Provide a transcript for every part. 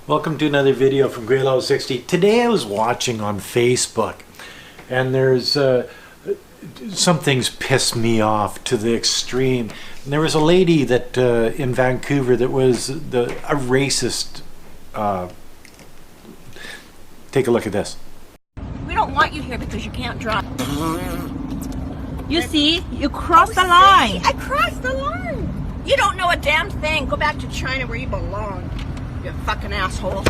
Welcome to another video from Gweilo 60. Today I was watching on Facebook, and there's some things piss me off to the extreme. And there was a lady that in Vancouver that was a racist. Take a look at this. We don't want you here because you can't drive. You see, you crossed the line. I crossed the line. You don't know a damn thing. Go back to China where you belong. You fucking asshole.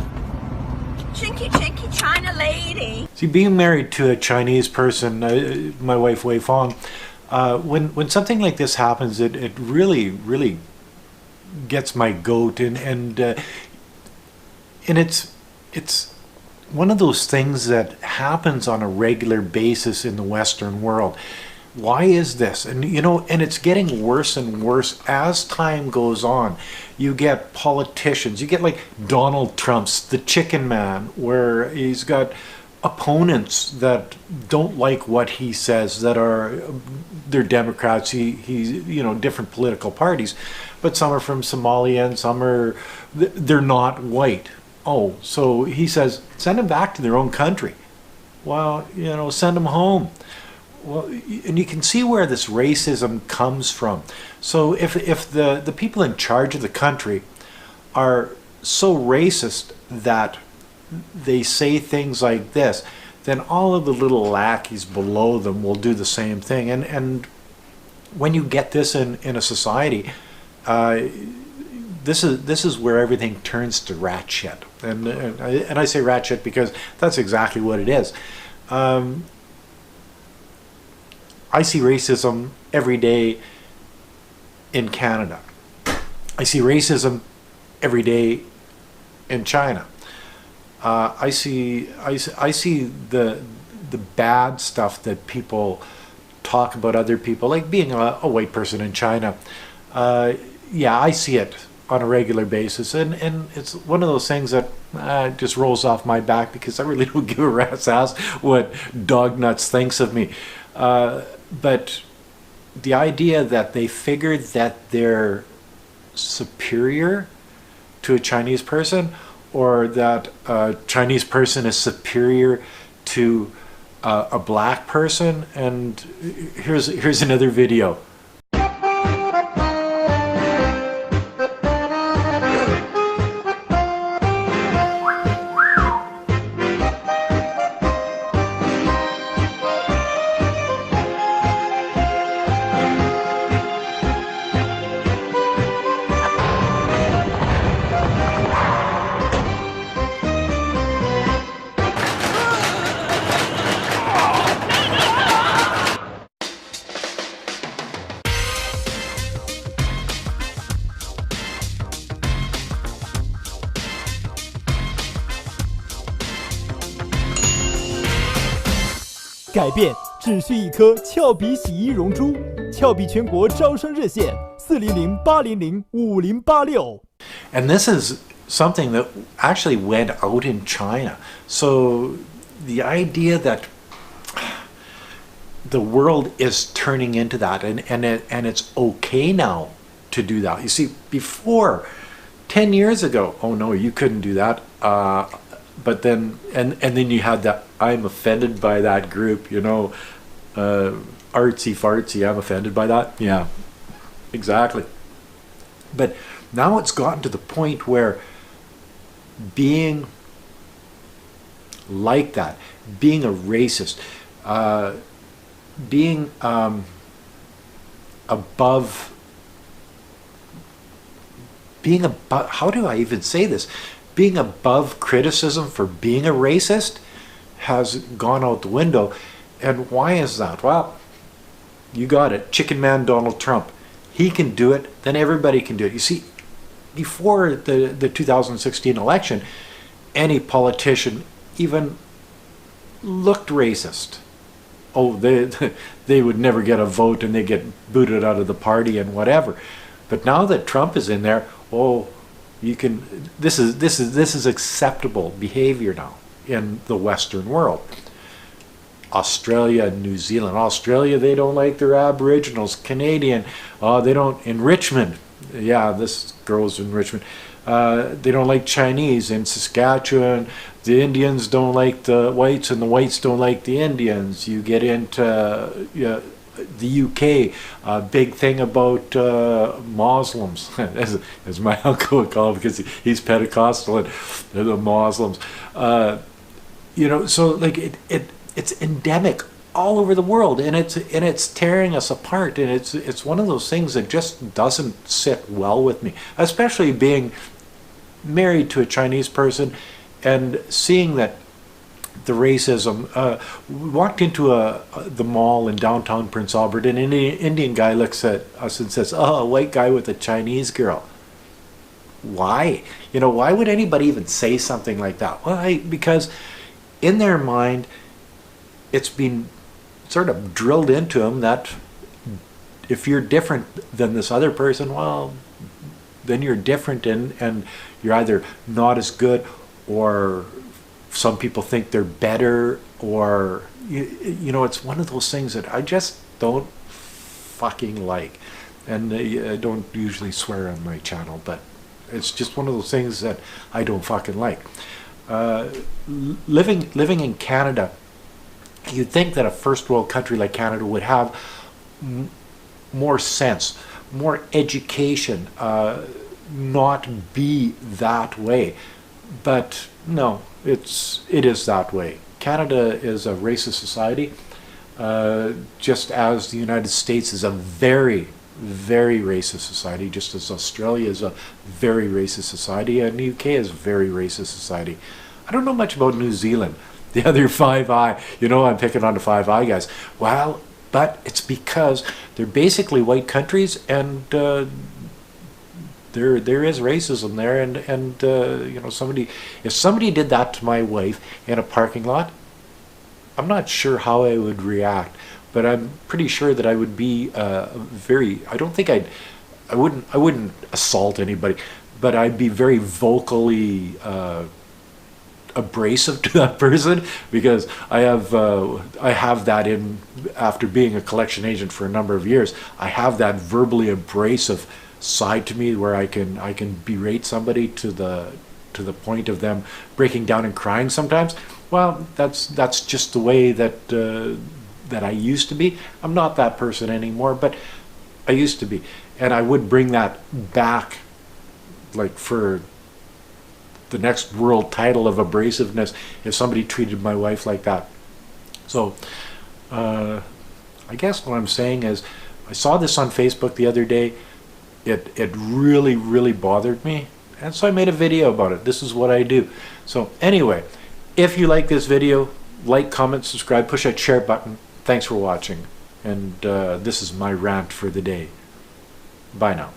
Chinky chinky China lady. See, being married to a Chinese person, my wife Wei Fong, when something like this happens, it really gets my goat, and it's one of those things that happens on a regular basis in the Western world. Why is this? And and it's getting worse and worse as time goes on. You get politicians, you get like Donald Trump's the chicken man, where he's got opponents that don't like what he says, they're Democrats, he's different political parties, but some are from Somalia and some they're not white. Oh, so he says send them back to their own country. Well, send them home. Well, and you can see where this racism comes from. So if the people in charge of the country are so racist that they say things like this, then all of the little lackeys below them will do the same thing. And when you get this in a society, this is where everything turns to rat shit. And I say rat shit because that's exactly what it is. I see racism every day in Canada. I see racism every day in China. I see the bad stuff that people talk about other people, like being a white person in China. Yeah, I see it on a regular basis, and it's one of those things that just rolls off my back because I really don't give a rat's ass what Dog Nuts thinks of me. But the idea that they figured that they're superior to a Chinese person, or that a Chinese person is superior to a black person, and here's another video.改变只需一颗俏皮洗衣溶珠，俏皮全国招商热线400-800-5086。 And this is something that actually went out in China. So the idea that the world is turning into that, and it's okay now to do that. You see, before 10 years ago, oh no, you couldn't do that. But then, and then you had that, I'm offended by that group, artsy fartsy, I'm offended by that. Yeah, exactly. But now it's gotten to the point where being like that, being a racist, being above, how do I even say this? Being above criticism for being a racist has gone out the window. And why is that? Well, you got it. Chicken man Donald Trump. He can do it, then everybody can do it. You see, before the 2016 election, any politician even looked racist. Oh, they would never get a vote and they get booted out of the party and whatever. But now that Trump is in there, oh, you can. This is acceptable behavior now in the Western world. Australia and New Zealand. Australia, they don't like their Aboriginals. Canadian, they don't. In Richmond, yeah, this girl's in Richmond. They don't like Chinese in Saskatchewan. The Indians don't like the whites, and the whites don't like the Indians. You get into the UK, big thing about Muslims, as my uncle would call it, because he's Pentecostal, and they're the Muslims. So like it's endemic all over the world, and it's tearing us apart, and it's one of those things that just doesn't sit well with me, especially being married to a Chinese person and seeing that the racism. We walked into the mall in downtown Prince Albert, and an Indian guy looks at us and says, "Oh, a white guy with a Chinese girl." Why? Why would anybody even say something like that? Why? Because in their mind, it's been sort of drilled into them that if you're different than this other person, well, then you're different, and you're either not as good, or some people think they're better, or it's one of those things that I just don't fucking like. And I don't usually swear on my channel, but it's just one of those things that I don't fucking like. Living in Canada, you'd think that a first world country like Canada would have more sense, more education, not be that way. But no, it is that way. Canada is a racist society, just as the United States is a very, very racist society, just as Australia is a very racist society, and the UK is a very racist society. I don't know much about New Zealand, the other Five Eye. I'm picking on the Five Eye guys. Well, but it's because they're basically white countries, and there is racism there, and if somebody did that to my wife in a parking lot, I'm not sure how I would react, but I'm pretty sure that I would be I don't think I wouldn't assault anybody, but I'd be very vocally abrasive to that person, because I have that in, after being a collection agent for a number of years, I have that verbally abrasive side to me where I can berate somebody to the point of them breaking down and crying sometimes. Well, that's just the way that I used to be. I'm not that person anymore, but I used to be, and I would bring that back, like for the next world title of abrasiveness, if somebody treated my wife like that. So I guess what I'm saying is, I saw this on Facebook the other day. It really, really bothered me, and so I made a video about it. This is what I do. So anyway, if you like this video, like, comment, subscribe, push that share button. Thanks for watching, and this is my rant for the day. Bye now.